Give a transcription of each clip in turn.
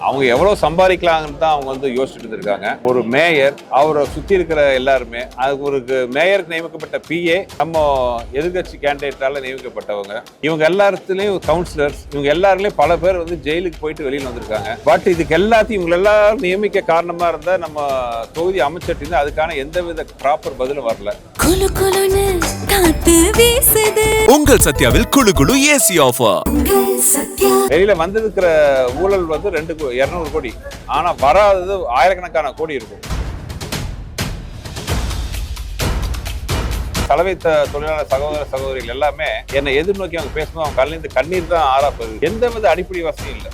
அவங்க எவ்வளவு சம்பாதிக்கலாம்னு தான் அவங்க வந்து யோசிச்சுட்டு இருக்காங்க. ஒரு மேயர், அவரை சுத்தி இருக்கிற எல்லாருமே, அதுக்கு ஒரு மேயருக்கு நியமிக்கப்பட்ட பிஏ, நம்ம எதிர்கட்சி கேண்டிடேட்டால நியமிக்கப்பட்டவங்க, இவங்க எல்லாத்துலயும் கவுன்சிலர்ஸ், இவங்க எல்லாருலயும் பல பேர் வந்து ஜெயிலுக்கு போயிட்டு வெளியில் வந்திருக்காங்க. பட் இதுக்கு எல்லாத்தையும் இவங்க எல்லாரும் நியமிக்க காரணமா இருந்தா நம்ம தொகுதி அமைச்சர் அதுக்கான எந்தவித ப்ராப்பர் பதிலும் வரல. உங்கள் சத்யாவில் குளு குளு ஏசி ஆஃபர். வெளியில வந்திருக்கிற ஊழல் வந்து 200 கோடி, ஆனா வராதது ஆயிரக்கணக்கான கோடி இருக்கும். சலவை தொழிலாளர் சகோதர சகோதரிகள் எல்லாமே என்னை எதிர்நோக்கி அவங்க பேசணும். அவங்க கண்ணிலிருந்து கண்ணீர் தான் ஆறாப்பது. எந்தவித அடிப்படை வசதியும் இல்லை.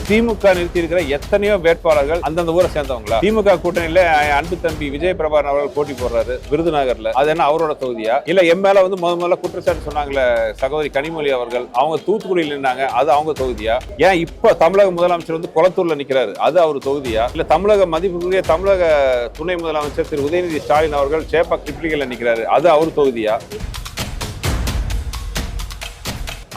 திமுக நிறுத்தி இருக்கிற எத்தனையோ வேட்பாளர்கள் அந்தந்த ஊரை சேர்ந்தவங்களா? திமுக கூட்டணியில அன்பு தம்பி விஜய் பிரபாகரன் அவர்கள் போட்டி போடுறாரு விருதுநகர்ல. அது என்ன அவரோட தொகுதியா? இல்ல எம்எல்ஏ வந்து முதல்ல குற்றச்சாட்டு சொன்னாங்களே சகோதரி கனிமொழி அவர்கள், அவங்க தூத்துக்குடியில் நின்னாங்க, அது அவங்க தொகுதியா? ஏன் இப்ப தமிழக முதலமைச்சர் வந்து குளத்தூர்ல நிக்கிறாரு, அது அவர் தொகுதியா? இல்ல தமிழக மதிப்புக்குரிய தமிழக துணை முதலமைச்சர் திரு உதயநிதி ஸ்டாலின் அவர்கள் சேப்பாக் டிப்ளிகல்ல நிக்கிறாரு, அது அவர் தொகுதியா?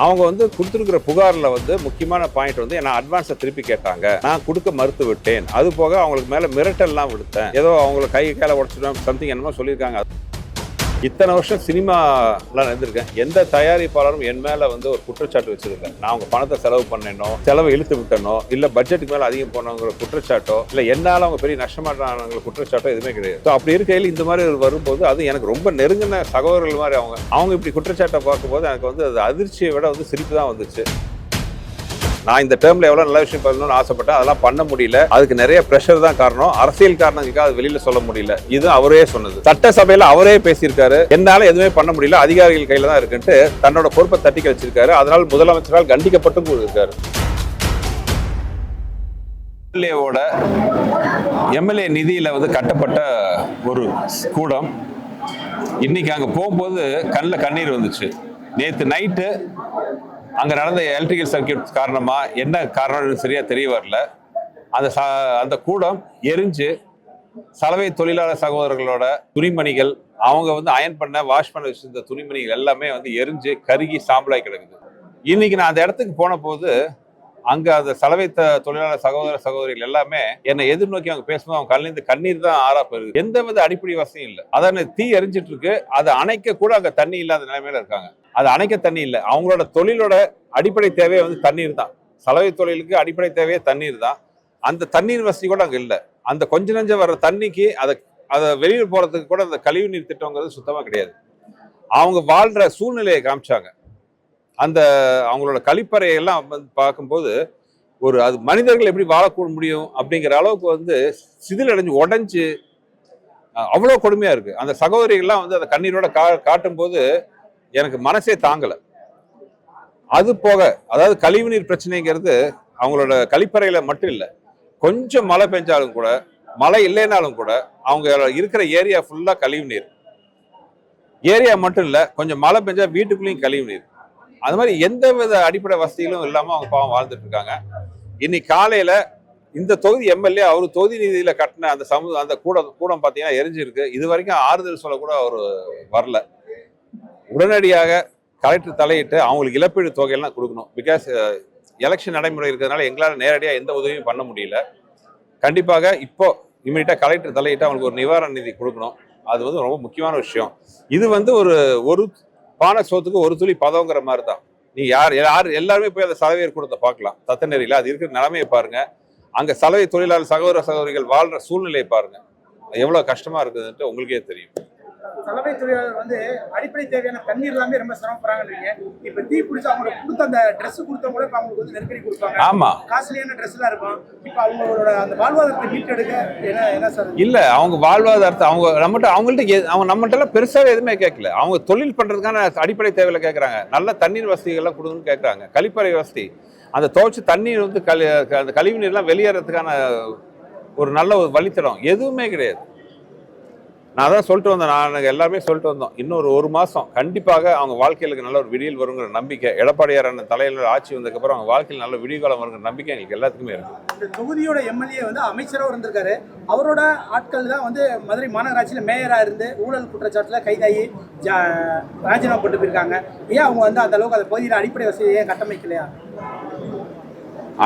அவங்க வந்து கொடுத்துருக்கிற புகாரில் வந்து முக்கியமான பாயிண்ட் வந்து நான் அட்வான்ஸை திருப்பி கேட்டாங்க, நான் கொடுக்க மறுத்து விட்டேன். அது போக அவங்களுக்கு மேலே மிரட்டல்லாம் விடுத்தேன், ஏதோ அவங்களை கையை உடச்சிடும் சம்திங் என்னமோ சொல்லியிருக்காங்க. இத்தனை வருஷம் சினிமாலாம் இருந்திருக்கேன், எந்த தயாரிப்பாளரும் என் மேலே வந்து ஒரு குற்றச்சாட்டு வச்சிருக்கேன். நான் அவங்க பணத்தை செலவு பண்ணேனோ, செலவை இழுத்து விட்டனோ, இல்லை பட்ஜெட்டுக்கு மேலே அதிகம் போனவங்க குற்றச்சாட்டோ, இல்லை என்னால் அவங்க பெரிய நஷ்டமாட்டானவங்க குற்றச்சாட்டோ எதுவுமே கிடையாது. ஸோ அப்படி இருக்கையில் இந்த மாதிரி வரும்போது அது எனக்கு ரொம்ப நெருங்கின சகோதரர்கள் மாதிரி அவங்க இப்படி குற்றச்சாட்டை பார்க்கும்போது எனக்கு வந்து அது அதிர்ச்சியை விட வந்து சிரிப்பு தான் வந்துச்சு. நான் இந்த டேர்ம்ல எவ்வளவு நல்ல விஷயம் பண்ணணும்னு ஆசைப்பட்டேன், அதெல்லாம் பண்ண முடியல. அதுக்கு நிறைய பிரஷர் தான் காரணம், அரசியல் காரணங்களுக்காக அது வெளியில சொல்ல முடியல. இது அவரே சொன்னது, சட்டசபையில அவரே பேசியிருக்காரு. என்னால எதுவுமே பண்ண முடியல, அதிகாரிகள் கையில தான் இருக்குன்ட்டு தன்னோட பொறுப்பை தட்டி கழிச்சிருக்காரு. அதனால் முதலமைச்சரால் கண்டிக்கப்பட்டும் இருக்காரு. எம்எல்ஏ நிதியில வந்து கட்டப்பட்ட ஒரு கூடம் இன்னைக்கு அங்க போகும்போது கண்ணில் கண்ணீர் வந்துச்சு. நேற்று நைட்டு அங்க நடந்த எலக்ட்ரிக்கல் சர்க்கியூட் காரணமா என்ன காரணம் சரியா தெரிய வரல. அந்த கூடம் எரிஞ்சு சலவை தொழிலாளர் சகோதரர்களோட துணிமணிகள், அவங்க வந்து அயன் பண்ண வாஷ் பண்ண வச்சிருந்த துணிமணிகள் எல்லாமே வந்து எரிஞ்சு கருகி சாம்பலாய் கிடக்குது. இன்னைக்கு நான் அந்த இடத்துக்கு போன போது அங்க அந்த சலவை தொழிலாளர் சகோதர சகோதரிகள் எல்லாமே என்னை எதிர்நோக்கி அவங்க பேசும்போது அவங்க கண்ணிலிருந்து கண்ணீர் தான் ஆறா போயிருது. எந்தவித அடிப்படை வசதியும் இல்லை. அதான் தீ எரிஞ்சிட்டு இருக்கு, அதை அணைக்க கூட அங்க தண்ணி இல்லாத நிலைமையில இருக்காங்க. அது அணைக்க தண்ணி இல்லை. அவங்களோட தொழிலோட அடிப்படை தேவையை வந்து தண்ணீர் தான். சலவை தொழிலுக்கு அடிப்படை தேவையே தண்ணீர் தான். அந்த தண்ணீர் வசதி கூட அங்க இல்லை. அந்த கொஞ்ச நெஞ்ச வர்ற தண்ணிக்கு அதை வெளியில் போறதுக்கு கூட அந்த கழிவு நீர் திட்டங்கிறது சுத்தமா கிடையாது. அவங்க வாழ்ற சூழ்நிலையை காமிச்சாங்க. அந்த அவங்களோட கழிப்பறையெல்லாம் வந்து பார்க்கும்போது அது மனிதர்கள் எப்படி வாழக்கூட முடியும் அப்படிங்கிற அளவுக்கு வந்து சிதிலடைஞ்சு உடஞ்சு அவ்வளோ கொடுமையா இருக்கு. அந்த சகோதரிகள்லாம் வந்து அந்த கண்ணீரோட காட்டும் போது எனக்கு மனசே தாங்கல. அது போக அதாவது கழிவுநீர் பிரச்சனைங்கிறது அவங்களோட கழிப்பறையில மட்டும் இல்லை, கொஞ்சம் மழை பெஞ்சாலும் கூட, மழை இல்லைனாலும் கூட அவங்க இருக்கிற ஏரியா ஃபுல்லா கழிவு நீர். ஏரியா மட்டும் இல்லை, கொஞ்சம் மழை பெஞ்சா வீட்டுக்குள்ளேயும் கழிவு நீர். அது மாதிரி எந்த வித அடிப்படை வசதிகளும் இல்லாம அவங்க பாவம் வாழ்ந்துட்டு இருக்காங்க. இன்னைக்கு காலையில இந்த தொகுதி எம்எல்ஏ அவர் தொகுதி நிதியில கட்டின அந்த கூடம் பார்த்தீங்கன்னா எரிஞ்சிருக்கு. இது வரைக்கும் ஆறுதல் சொல்ல கூட அவர் வரல. உடனடியாக கலெக்டர் தலையிட்டு அவங்களுக்கு இழப்பீடு தொகையெல்லாம் கொடுக்கணும். பிகாஸ் எலெக்ஷன் நடைமுறை இருக்கிறதுனால எங்களால் நேரடியாக எந்த உதவியும் பண்ண முடியல. கண்டிப்பாக இப்போ இமீடியட்டா கலெக்டர் தலையிட்டு அவங்களுக்கு ஒரு நிவாரண நிதி கொடுக்கணும். அது வந்து ரொம்ப முக்கியமான விஷயம். இது வந்து ஒரு பானை சோத்துக்கு ஒரு துளி பதங்கிற மாதிரி தான். நீங்க யார் எல்லாருமே போய் அந்த சலவையர் கூடத்தை பார்க்கலாம். தத்தநெறியில அது இருக்கிற நிலைமையை பாருங்க. அங்க சலவை தொழிலாளர் சகோதர சகோதரிகள் வாழ்ற சூழ்நிலையை பாருங்க, எவ்வளவு கஷ்டமா இருக்குதுன்ட்டு உங்களுக்கே தெரியும். சலவை தொழிலாளர் வந்து அடிப்படை தேவையான தண்ணீர் எல்லாமே ரொம்ப சிரமப்படுறாங்க. இப்ப தீ பிடிச்சி அவங்களுக்கு கொடுத்த அந்த ட்ரெஸ் கொடுத்த கூட இப்ப அவங்களுக்கு வந்து நெருக்கடி கொடுப்பாங்க. ஆமா, காஸ்ட்லியான ட்ரெஸ் எல்லாம் இருக்கும். இப்ப அவங்களோட அந்த வாழ்வாதாரத்தை மீட்டெடுக்க என்ன சார்? இல்ல அவங்க வாழ்வாதாரத்தை அவங்க நம்மகிட்ட எல்லாம் பெருசாவே எதுவுமே கேட்கல. அவங்க தொழில் பண்றதுக்கான அடிப்படை தேவையில கேட்கறாங்க. நல்ல தண்ணீர் வசதிகள் எல்லாம் கொடுக்கணும்னு கேட்கறாங்க. கழிப்பறை வசதி, அந்த துவைச்சு தண்ணீர் வந்து அந்த கழிவு நீர்லாம் வெளியேறதுக்கான ஒரு நல்ல ஒரு வழித்தடம் எதுவுமே கிடையாது. நான் தான் சொல்லிட்டு வந்தேன், நான் எல்லாருமே சொல்லிட்டு வந்தோம், இன்னொரு 1 மாசம் கண்டிப்பாக அவங்க வாழ்க்கையில நல்ல ஒரு விடியல் வருங்கிற நம்பிக்கை, எடப்பாடியார் அண்ணன் தலையில ஆட்சி வந்ததுக்கப்புறம் அவங்க வாழ்க்கையில் நல்ல விடியகாலம் வருங்கிற நம்பிக்கை எங்களுக்கு எல்லாத்துக்குமே இருக்கு. இந்த தொகுதியோட எம்எல்ஏ வந்து அமைச்சராக இருந்திருக்காரு. அவரோட ஆட்கள் தான் வந்து மதுரை மாநகராட்சியில் மேயராக இருந்து ஊழல் குற்றச்சாட்டில் கைதாகி ராஜினாமா போட்டு போயிருக்காங்க. ஏன் அவங்க வந்து அந்த அளவுக்கு அந்த பகுதியில் அடிப்படை வசதியை கட்டமைக்கலையா?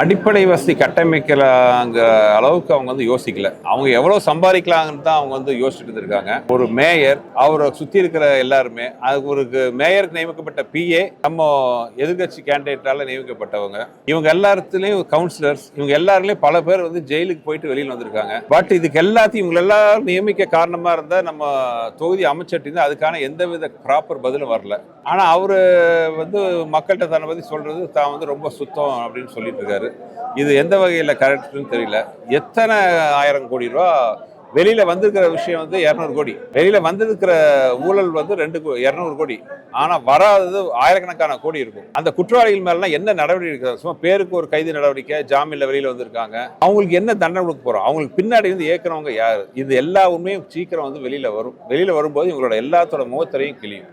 அடிப்படை வசதி கட்டமைக்கலாங்கிற அளவுக்கு அவங்க வந்து யோசிக்கல. அவங்க எவ்வளவு சம்பாதிக்கலாங்கன்னு தான் அவங்க வந்து யோசிச்சுட்டு இருந்திருக்காங்க. ஒரு மேயர், அவரை சுத்தி இருக்கிற எல்லாருமே, அதுக்கு ஒரு மேயருக்கு நியமிக்கப்பட்ட பிஏ நம்ம எதிர்கட்சி கேண்டிடேட்டால நியமிக்கப்பட்டவங்க, இவங்க எல்லாத்துலயும் கவுன்சிலர்ஸ், இவங்க எல்லாருலயும் பல பேர் வந்து ஜெயிலுக்கு போயிட்டு வெளியில் வந்திருக்காங்க. பட் இதுக்கு எல்லாத்தையும் இவங்க எல்லாரும் நியமிக்க காரணமா இருந்தா நம்ம தொகுதி அமைச்சர் அதுக்கான எந்தவித ப்ராப்பர் பதிலும் வரல. ஆனா அவரு வந்து மக்கள்கிட்ட தன்னை பத்தி சொல்றது தான் வந்து ரொம்ப சுத்தம் அப்படின்னு சொல்லிட்டு இருக்காரு. இது எந்த வகையில் கரெக்ட்னு தெரியல. எத்தனை 1000 கோடி ரூபா வெளியில வந்திருக்கிற விஷயம் வந்து 200 கோடி, வெளியில வந்திருக்கிற ஊழல் வந்து 200 கோடி, ஆனா வராதது ஆயிரக்கணக்கான கோடி இருக்கும். அந்த குற்றவாளிகள் மேலாம் என்ன நடவடிக்கை எடுக்கிறாங்க? சும்மா பேருக்கு ஒரு கைது நடவடிக்கை, ஜாமீன்ல வெளியில வந்திருக்காங்க, அவங்களுக்கு என்ன தண்டனை கொடுக்க போறோம்? அவங்களுக்கு பின்னாடி வந்து ஏற்கிறவங்க யாரு? இது எல்லா உண்மையும் சீக்கிரம் வந்து வெளியில வரும். வெளியில வரும்போது இவங்களோட எல்லாத்தோட முகத்திரையும் கிளியும்.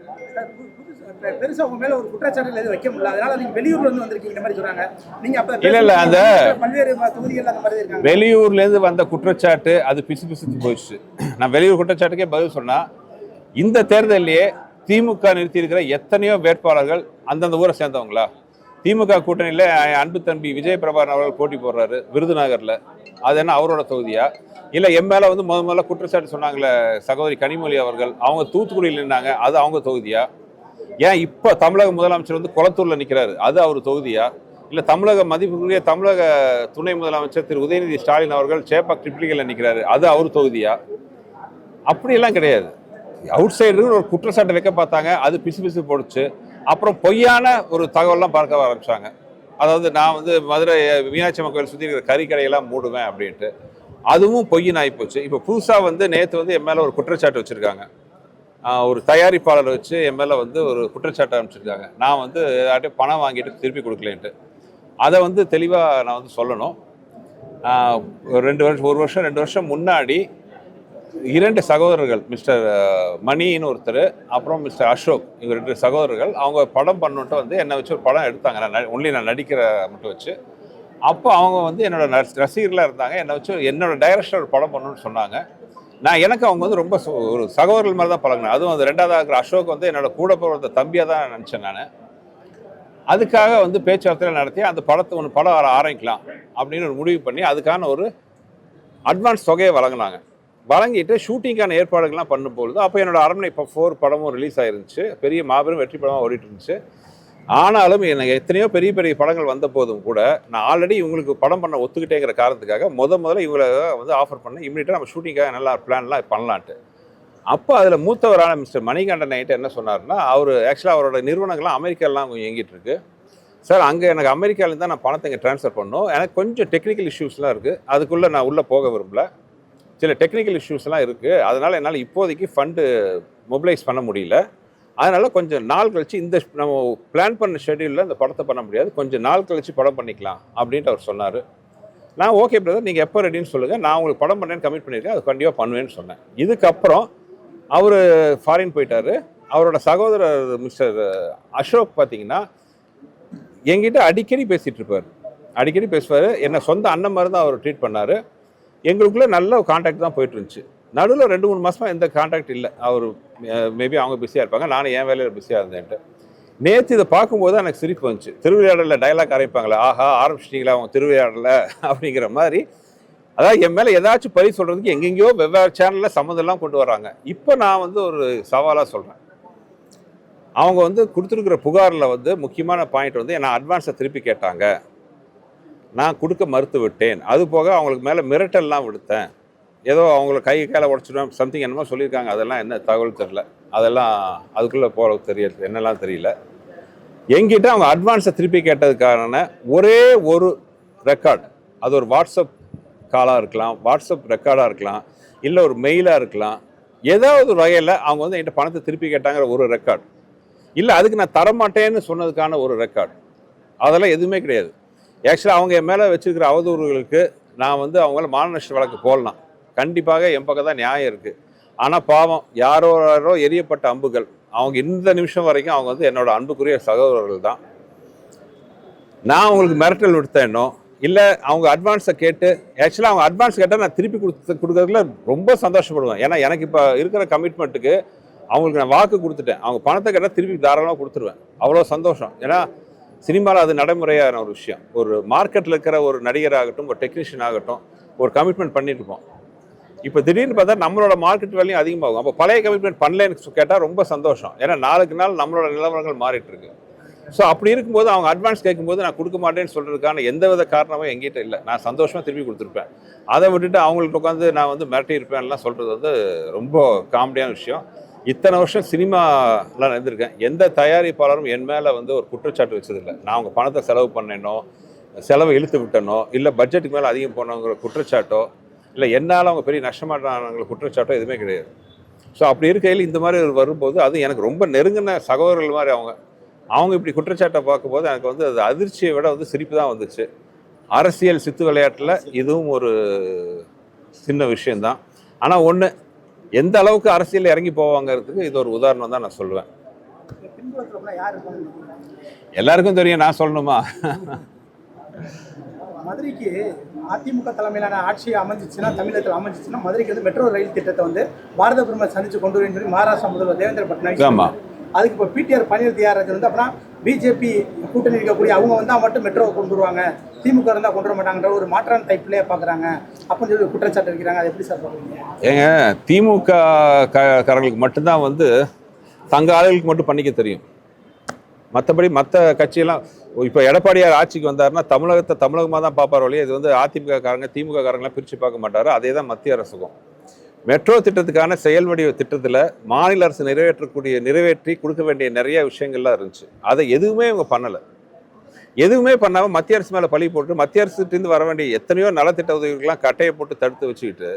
பெருசா உங்க மேல ஒரு குற்றச்சாட்டு எதுவும் வைக்க முடியல, அதனால நீங்க வெளியூர்ல இருந்து வந்திருக்கீங்க இந்த மாதிரி சொல்றாங்க. நீங்க அப்ப இல்ல அந்த பல்வேறு தொகுதிகள் அந்த மாதிரி இருக்காங்க. வெளியூர்ல இருந்து வந்த குற்றச்சாட்டு அது பிசு போயிடுச்சு. நான் வெளியூர் குற்றச்சாட்டுக்கே பதில் சொன்னா, இந்த தேர்தலிலேயே திமுக நிறுத்தி இருக்கிற எத்தனையோ வேட்பாளர்கள் அந்தந்த ஊரை சேர்ந்தவங்களா? திமுக கூட்டணியில அன்பு தம்பி விஜய் பிரபாகரன் அவர்கள் போட்டி போடுறாரு விருதுநகர்ல, அது என்ன அவரோட தொகுதியா? இல்ல என் மேல வந்து முதல்ல குற்றச்சாட்டு சொன்னாங்களே சகோதரி கனிமொழி அவர்கள், அவங்க தூத்துக்குடியில் நின்னாங்க, அது அவங்க தொகுதியா? ஏன் இப்ப தமிழக முதலமைச்சர் வந்து கொளத்தூர்ல நிக்கிறாரு, அது அவர் தொகுதியா? இல்ல தமிழக மதிப்புக்குரிய தமிழக துணை முதலமைச்சர் திரு உதயநிதி ஸ்டாலின் அவர்கள் சேப்பாக் ட்ரிப்ளிகேல நிக்கிறாரு, அது அவர் தொகுதியா? அப்படியெல்லாம் கிடையாது. அவுட் சைடு ஒரு குற்றச்சாட்டு வைக்க பார்த்தாங்க, அது பிசு போடுச்சு. அப்புறம் பொய்யான ஒரு தகவல்லாம் பார்க்க ஆரம்பிச்சாங்க. அதாவது நான் வந்து மதுரை மீனாட்சி அம்மன் கோயில் சுற்றி இருக்கிற கறிக்கடையெல்லாம் மூடுவேன் அப்படின்ட்டு, அதுவும் பொய்யின் ஆகிப்போச்சு. இப்போ புதுசாக வந்து நேற்று வந்து என் மேலே ஒரு குற்றச்சாட்டு வச்சுருக்காங்க. ஒரு தயாரிப்பாளரை வச்சு என் மேலே வந்து ஒரு குற்றச்சாட்டு அனுப்பிச்சிருக்காங்க. நான் வந்து யார்கிட்டையும் பணம் வாங்கிட்டு திருப்பி கொடுக்கலேன்ட்டு. அதை வந்து தெளிவாக நான் வந்து சொல்லணும். 1 வருஷம் 2 வருஷம் முன்னாடி 2 சகோதரர்கள், மிஸ்டர் மணின்னு ஒருத்தர், அப்புறம் மிஸ்டர் அசோக், இவங்க 2 சகோதரர்கள், அவங்க படம் பண்ணுன்ட்டு வந்து என்னை வச்சு ஒரு படம் எடுத்தாங்க. நான் நடிக்கிற மட்டும் வச்சு. அப்போ அவங்க வந்து என்னோட ரசிகர்களாக இருந்தாங்க. என்னை வச்சு என்னோட டைரக்டர் ஒரு படம் பண்ணணும்னு சொன்னாங்க. எனக்கு அவங்க வந்து ரொம்ப ஒரு சகோதரர்கள் மாதிரி தான் பழகினேன். அதுவும் அந்த 2வது இருக்கிற அசோக் வந்து என்னோட கூட பிறந்த தம்பியாக தான் நினச்சேன் நான். அதுக்காக வந்து பேச்சுவார்த்தையில் நடத்தி அந்த படம் ஆரம்பிக்கலாம் அப்படின்னு ஒரு முடிவு பண்ணி அதுக்கான ஒரு அட்வான்ஸ் தொகையை வழங்கிட்டு ஷூட்டிங்கான ஏற்பாடுகள்லாம் பண்ணும்போது அப்போ என்னோட அரண்மனை 4 படமும் ரிலீஸ் ஆயிருந்துச்சு. பெரிய மாபெரும் வெற்றி படமாக ஓடிட்டு இருந்துச்சு. ஆனாலும் எனக்கு எத்தனையோ பெரிய படங்கள் வந்த போதும் கூட நான் ஆல்ரெடி இவங்களுக்கு படம் பண்ண ஒத்துக்கிட்டேங்கிற காரணத்துக்காக முதல்ல இவங்களை வந்து ஆஃபர் பண்ணேன். இமீடியட்டாக நம்ம ஷூட்டிங்காக நல்லா பிளான்லாம் பண்ணலான்ட்டு. அப்போ அதில் மூத்தவரான மிஸ்டர் மணிகண்டன் நைட்டு என்ன சொன்னார்னா, அவர் ஆக்சுவலாக அவரோட நிறுவனங்கள்லாம் அமெரிக்காலாம் கொஞ்சம் இயங்கிட்டு இருக்கு சார். அங்கே எனக்கு அமெரிக்காவிலேருந்து தான் நான் பணத்தை இங்கே ட்ரான்ஸ்ஃபர் பண்ணணும். எனக்கு கொஞ்சம் டெக்னிக்கல் இஷ்யூஸ்லாம் இருக்குது, அதுக்குள்ளே நான் உள்ளே போக விரும்பல. சில டெக்னிக்கல் இஷ்யூஸ்லாம் இருக்குது, அதனால் என்னால் இப்போதைக்கு ஃபண்டு மொபிலைஸ் பண்ண முடியல. அதனால் கொஞ்சம் நாள் கழிச்சு இந்த நம்ம பிளான் பண்ண ஷெட்யூலில் இந்த படத்தை பண்ண முடியாது, கொஞ்சம் நாள் கழிச்சு படம் பண்ணிக்கலாம் அப்படின்ட்டு அவர் சொன்னார். நான் ஓகே பிரதர், நீங்கள் எப்போ ரெடின்னு சொல்லுங்கள், நான் உங்களுக்கு படம் பண்ணேன்னு கமிட் பண்ணியிருக்கேன், அது கண்டிப்பாக பண்ணுவேன்னு சொன்னேன். இதுக்கப்புறம் அவர் ஃபாரின் போயிட்டார். அவரோட சகோதரர் மிஸ்டர் அசோக் பார்த்தீங்கன்னா என்கிட்ட அடிக்கடி பேசிகிட்டு இருப்பார், அடிக்கடி பேசுவார். என்னை சொந்த அண்ணன் மாதிரி தான் அவர் ட்ரீட் பண்ணார். எங்களுக்குள்ளே நல்ல கான்டாக்ட் தான் போயிட்டு இருந்துச்சு. நடுவில் 2-3 மாதமாக எந்த கான்டாக்ட் இல்லை. அவர் மேபி அவங்க பிஸியாக இருப்பாங்க, நானும் என் வேலையில் பிஸியாக இருந்தேன்ட்டு. நேற்று இதை பார்க்கும்போது தான் எனக்கு சிரிப்பு வந்துச்சு. திருவிளையாடலில் டைலாக் ஆரம்பிப்பாங்களே, ஆஹா ஆரம்பிச்சிட்டிங்களா அவங்க திருவிளையாடலை அப்படிங்கிற மாதிரி. அதாவது என் மேலே ஏதாச்சும் பழி சொல்கிறதுக்கு எங்கெங்கேயோ வெவ்வேறு சேனலில் சம்மந்தம்லாம் கொண்டு வராங்க. இப்போ நான் வந்து ஒரு சவாலாக சொல்கிறேன், அவங்க வந்து கொடுத்துருக்குற புகாரில் வந்து முக்கியமான பாயிண்ட் வந்து நான் அட்வான்ஸை திருப்பி கேட்டாங்க, நான் கொடுக்க மறுத்து விட்டேன். அது போக அவங்களுக்கு மேலே மிரட்டல்லாம் விடுத்தேன், ஏதோ அவங்கள கையில் உடச்சிடும் சம்திங் என்னமோ சொல்லியிருக்காங்க. அதெல்லாம் என்ன தகவல் தெரில, அதெல்லாம் அதுக்குள்ளே போக தெரியல, என்னெல்லாம் தெரியல. என்கிட்ட அவங்க அட்வான்ஸை திருப்பி கேட்டதுக்கான ஒரே ஒரு ரெக்கார்டு, அது ஒரு வாட்ஸ்அப் காலாக இருக்கலாம், வாட்ஸ்அப் ரெக்கார்டாக இருக்கலாம், இல்லை ஒரு மெயிலாக இருக்கலாம், ஏதாவது ஒரு வகையில் அவங்க வந்து என்கிட்ட பணத்தை திருப்பி கேட்டாங்கிற ஒரு ரெக்கார்டு, இல்லை அதுக்கு நான் தரமாட்டேன்னு சொன்னதுக்கான ஒரு ரெக்கார்டு, அதெல்லாம் எதுவுமே கிடையாது. ஆக்சுவலாக அவங்க என் மேலே வச்சுருக்கிற அவதூறுகளுக்கு நான் வந்து அவங்கள மான நஷ்ட வழக்கு போடலாம், கண்டிப்பாக என் பக்கம் தான் நியாயம் இருக்குது. ஆனால் பாவம் யாரோ எரியப்பட்ட அம்புகள், அவங்க இந்த நிமிஷம் வரைக்கும் அவங்க வந்து என்னோட அன்புக்குரிய சகோதரர்கள் தான். நான் அவங்களுக்கு மிரட்டல் விடுத்தேனோ இல்லை அவங்க அட்வான்ஸை கேட்டு, ஆக்சுவலாக அவங்க அட்வான்ஸ் கேட்டால் நான் திருப்பி கொடுக்கறதுல ரொம்ப சந்தோஷப்படுவேன். ஏன்னா எனக்கு இப்போ இருக்கிற கமிட்மெண்ட்டுக்கு அவங்களுக்கு நான் வாக்கு கொடுத்துட்டேன். அவங்க பணத்தை கேட்டால் திருப்பி தாராளமாக கொடுத்துருவேன், அவ்வளோ சந்தோஷம். ஏன்னா சினிமாவில் அது நடைமுறையான ஒரு விஷயம். ஒரு மார்க்கெட்டில் இருக்கிற ஒரு நடிகராகட்டும், ஒரு டெக்னீஷியன் ஆகட்டும், ஒரு கமிட்மெண்ட் பண்ணிட்டு இருப்போம். இப்போ திடீர்னு பார்த்தா நம்மளோட மார்க்கெட் வேலையும் அதிகமாகும். அப்போ பழைய கமிட்மெண்ட் பண்ணலன்னு கேட்டால் ரொம்ப சந்தோஷம். ஏன்னா நாளுக்கு நாள் நம்மளோட நிலவரங்கள் மாறிட்டு இருக்கு. ஸோ அப்படி இருக்கும்போது அவங்க அட்வான்ஸ் கேட்கும்போது நான் கொடுக்க மாட்டேன்னு சொல்கிறதுக்கான எந்தவித காரணமும் எங்கிட்ட இல்லை. நான் சந்தோஷமாக திருப்பி கொடுத்துருப்பேன். அதை விட்டுட்டு அவங்களுக்கு உட்காந்து நான் வந்து மிரட்டியிருப்பேன்லாம் சொல்கிறது வந்து ரொம்ப காமெடியான விஷயம். இத்தனை வருஷம் சினிமாலாம் இருந்திருக்கேன். எந்த தயாரிப்பாளரும் என் மேலே வந்து ஒரு குற்றச்சாட்டு வச்சதில்லை. நான் அவங்க பணத்தை செலவு பண்ணேனோ, செலவை இழுத்து விட்டனோ, இல்லை பட்ஜெட்டுக்கு மேலே அதிகம் போனோங்கிற குற்றச்சாட்டோ, இல்லை என்னால் அவங்க பெரிய நஷ்டமாட்டாங்கிற குற்றச்சாட்டோ எதுவுமே கிடையாது. ஸோ அப்படி இருக்கையில் இந்த மாதிரி வரும்போது அது எனக்கு ரொம்ப நெருங்கின சகோதரர்கள் மாதிரி அவங்க இப்படி குற்றச்சாட்டை பார்க்கும்போது எனக்கு வந்து அது அதிர்ச்சியை விட வந்து சிரிப்பு தான் வந்துச்சு. அரசியல் சித்து விளையாட்டில் இதுவும் ஒரு சின்ன விஷயந்தான். ஆனால் ஒன்று, எந்த அளவுக்கு அரசியல் இறங்கி போவாங்கிறதுக்கு இது ஒரு உதாரணம் தான் நான் சொல்லுவேன். எல்லாருக்கும் தெரியும், நான் சொல்லணுமா? மதுரைக்கு அதிமுக தலைமையிலான ஆட்சி அமைஞ்சிச்சுன்னா, தமிழகத்தில் அமைஞ்சிச்சுன்னா மதுரைக்கு வந்து மெட்ரோ ரயில் திட்டத்தை வந்து பாரத பிரதமர் சந்திச்சு கொண்டு வருவேன்னு சொல்லி மகாராஷ்டிரா முதல்வர் தேவேந்திர பட்னாவிஸ். ஆமாம். அதுக்கு இப்போ பிடிஆர் பன்னீர் தியாகராஜன் வந்து அப்புறம் பிஜேபி கூட்டணி இருக்கக்கூடிய அவங்க வந்தால் மட்டும் மெட்ரோவை கொண்டு வருவாங்க, திமுக இருந்தால் கொண்டு வர மாட்டாங்கன்ற ஒரு மாற்றான டைப்லேயே பார்க்குறாங்க அப்படின்னு சொல்லி குற்றச்சாட்டு வைக்கிறாங்க. அது எப்படி சார் பார்க்குறீங்க? ஏங்க, திமுக காரங்களுக்கு மட்டும்தான் வந்து தங்க ஆளுகளுக்கு மட்டும் பண்ணிக்க தெரியும். மற்றபடி மற்ற கட்சியெல்லாம் இப்போ எடப்பாடியார் ஆட்சிக்கு வந்தாருன்னா தமிழகத்தை தமிழகமாக தான் பார்ப்பார் வழியே. இது வந்து அதிமுக காரங்க திமுக காரங்களாம் பிரித்து பார்க்க மாட்டார். அதே தான் மத்திய அரசுக்கும். மெட்ரோ திட்டத்துக்கான செயல் வடிவ திட்டத்தில் மாநில அரசு நிறைவேற்றி கொடுக்க வேண்டிய நிறைய விஷயங்கள்லாம் இருந்துச்சு. அதை எதுவுமே இவங்க பண்ணலை. எதுவுமே பண்ணாமல் மத்திய அரசு மேலே பழி போட்டு மத்திய அரசுலேருந்து வர வேண்டிய எத்தனையோ நலத்திட்ட உதவிகள்லாம் கட்டையை போட்டு தடுத்து வச்சுக்கிட்டு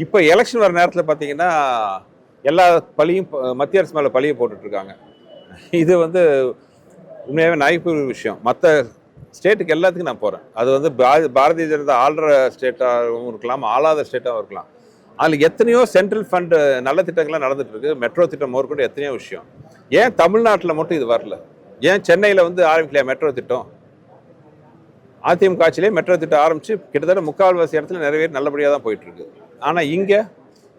இப்போ எலெக்ஷன் வர நேரத்தில் பார்த்தீங்கன்னா எல்லா பழியும் மத்திய அரசு மேலே பழியை போட்டுட்ருக்காங்க. இது வந்து உண்மையாகவே நகைப்புற விஷயம். மற்ற ஸ்டேட்டுக்கு எல்லாத்துக்கும் நான் போகிறேன். அது வந்து பாரதிய ஜனதா ஆள்ற ஸ்டேட்டாகவும் இருக்கலாம், ஆளாத ஸ்டேட்டாகவும் இருக்கலாம். அதில் எத்தனையோ சென்ட்ரல் ஃபண்டு நல்ல திட்டங்கள்லாம் நடந்துட்டு இருக்கு. மெட்ரோ திட்டம் மேற்கொண்டு எத்தனையோ விஷயம். ஏன் தமிழ்நாட்டில் மட்டும் இது வரல? ஏன் சென்னையில் வந்து ஆரம்பிக்கலையா மெட்ரோ திட்டம்? அதிமுக ஆட்சியிலே மெட்ரோ திட்டம் ஆரம்பித்து கிட்டத்தட்ட 3/4 இடத்துல நிறைவேறி நல்லபடியாக தான் போயிட்டுருக்கு. ஆனால் இங்கே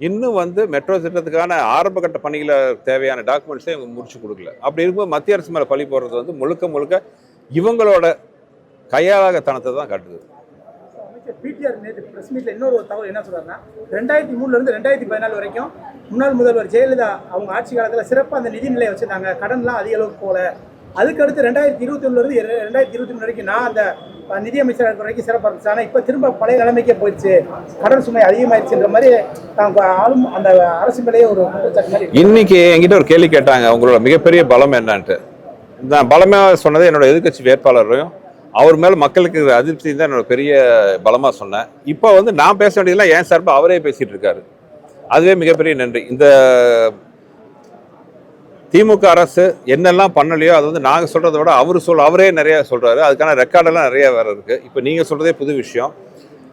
இன்னும் வந்து மெட்ரோ திட்டத்துக்கான ஆரம்பகட்ட பணிகளை தேவையான டாக்குமெண்ட்ஸே இவங்க முடிச்சு கொடுக்கல. அப்படி இருக்கும்போது மத்திய அரசு மேலே பழி போடுறது வந்து முழுக்க இவங்களோட கையாளத்தனத்தை தான் காட்டுது. பிடிஆர் நேற்று பிரஸ் மீட்ல இன்னொரு தகவல் என்ன சொல்றாருன்னா, 2003 இருந்து 2014 வரைக்கும் முன்னாள் முதல்வர் ஜெயலலிதா அவங்க ஆட்சி காலத்தில் சிறப்பாக அந்த நிதி நிலையை வச்சிருந்தாங்க. கடன்லாம் அதிக அளவுக்கு போல. அதுக்கடுத்து 2021 இருந்து 2023 வரைக்கும் நான் அந்த நிதியமைச்சர் இருக்கிற வரைக்கும் சிறப்பாக இருந்துச்சு. ஆனால் இப்போ திரும்ப பழைய நிலைமைக்கே போயிடுச்சு, கடன் சுமை அதிகமாயிடுச்சுன்ற மாதிரி ஆளும் அந்த அரசு மேலேயே ஒரு குற்றச்சாட்டு மாதிரி. இன்னைக்கு என்கிட்ட ஒரு கேள்வி கேட்டாங்க, உங்களோட மிகப்பெரிய பலம் என்னன்ட்டு. நான் பலமாக சொன்னது என்னோட எதிர்க்கட்சி வேட்பாளரையும் அவர் மேலே மக்களுக்கு அதிருப்தி தான் என்னோட பெரிய பலமாக சொன்னேன். இப்போ வந்து நான் பேச வேண்டியதெல்லாம் என் சார்பாக அவரே பேசிகிட்டு இருக்காரு. அதுவே மிகப்பெரிய நன்றி. இந்த திமுக அரசு என்னெல்லாம் பண்ணலையோ அது வந்து நாங்கள் சொல்கிறத விட அவரே நிறைய சொல்கிறாரு. அதுக்கான ரெக்கார்டெல்லாம் நிறைய வேறு இருக்குது. இப்போ நீங்கள் சொல்கிறதே புது விஷயம்.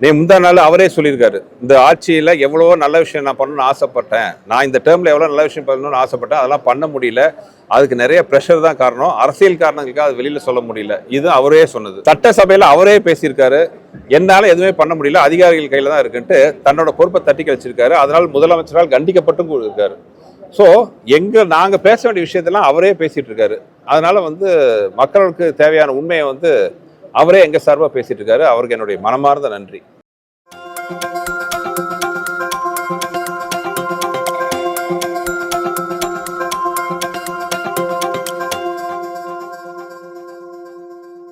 முந்தா நாள் அவரே சொல்லியிருக்காரு, இந்த ஆட்சியில் எவ்வளவோ நல்ல விஷயம் நான் பண்ணணும்னு ஆசைப்பட்டேன், நான் இந்த டேர்மில் எவ்வளோ நல்ல விஷயம் பண்ணணும்னு ஆசைப்பட்டேன், அதெல்லாம் பண்ண முடியல, அதுக்கு நிறைய ப்ரெஷர் தான் காரணம், அரசியல் காரணங்களுக்கு அது வெளியில் சொல்ல முடியல. இது அவரே சொன்னது. சட்டசபையில் அவரே பேசியிருக்காரு, என்னால் எதுவுமே பண்ண முடியல, அதிகாரிகள் கையில் தான் இருக்குன்ட்டு தன்னோட பொறுப்பை தட்டி கழிச்சிருக்காரு. அதனால் முதலமைச்சரால் கண்டிக்கப்பட்டும் இருக்காரு. ஸோ நாங்கள் பேச வேண்டிய விஷயத்தெல்லாம் அவரே பேசிகிட்டு இருக்காரு. அதனால் வந்து மக்களுக்கு தேவையான உண்மையை வந்து அவரே எங்கள் சார்பாக பேசிகிட்டு இருக்காரு. அவருக்கு என்னுடைய மனமார்ந்த நன்றி.